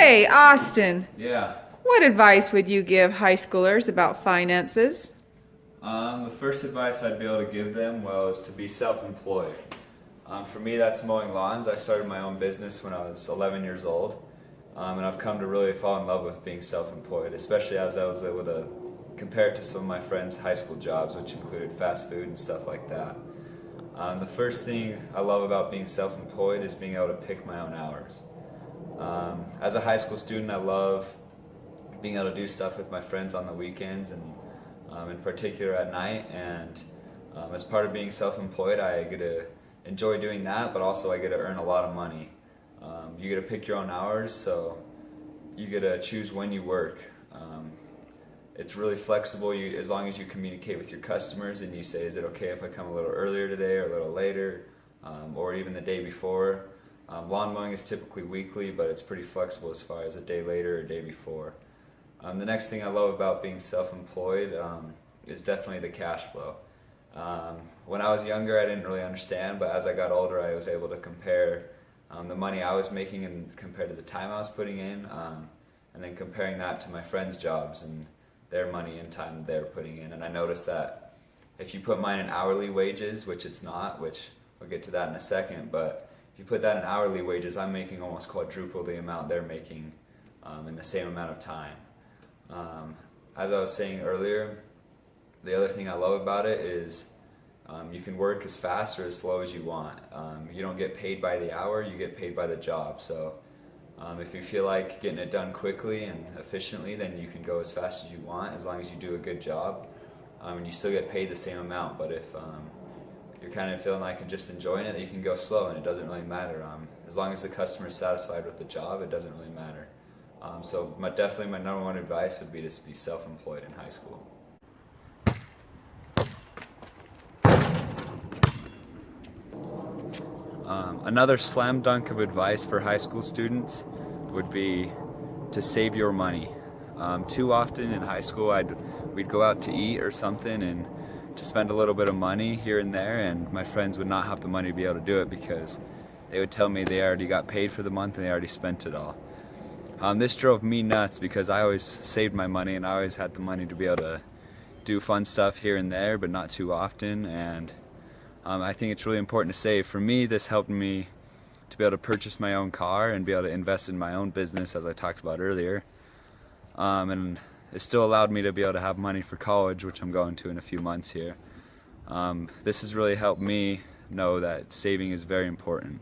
Hey, Austin, Yeah. what advice would you give high schoolers about finances? The first advice I'd be able to give them was to be self-employed. For me, that's mowing lawns. I started my own business when I was 11 years old, and I've come to really fall in love with being self-employed, especially as I was able to compare it to some of my friends' high school jobs, which included fast food and stuff like that. The first thing I love about being self-employed is being able to pick my own hours. As a high school student, I love being able to do stuff with my friends on the weekends and in particular at night. And as part of being self-employed, I get to enjoy doing that, but also I get to earn a lot of money. You get to pick your own hours, so you get to choose when you work. It's really flexible as long as you communicate with your customers and you say, is it okay if I come a little earlier today or a little later, or even the day before. Lawn mowing is typically weekly, but it's pretty flexible as far as a day later or a day before. The next thing I love about being self-employed is definitely the cash flow. When I was younger, I didn't really understand, but as I got older, I was able to compare the money I was making and compared to the time I was putting in, and then comparing that to my friends' jobs and their money and time they're putting in. And I noticed that if you put mine in hourly wages, which it's not, which we'll get to that in a second, but if you put that in hourly wages, I'm making almost quadruple the amount they're making in the same amount of time. As I was saying earlier, the other thing I love about it is you can work as fast or as slow as you want. You don't get paid by the hour, you get paid by the job. So if you feel like getting it done quickly and efficiently, then you can go as fast as you want as long as you do a good job. And you still get paid the same amount, but if you're kind of feeling like you're just enjoying it, you can go slow and it doesn't really matter. As long as the customer is satisfied with the job, it doesn't really matter. So definitely my number one advice would be to be self-employed in high school. Another slam dunk of advice for high school students would be to save your money. Too often in high school we'd go out to eat or something and to spend a little bit of money here and there, and my friends would not have the money to be able to do it because they would tell me they already got paid for the month and they already spent it all. This drove me nuts because I always saved my money and I always had the money to be able to do fun stuff here and there, but not too often. And I think it's really important to save. For me, this helped me to be able to purchase my own car and be able to invest in my own business, as I talked about earlier. And it still allowed me to be able to have money for college, which I'm going to in a few months here. This has really helped me know that saving is very important.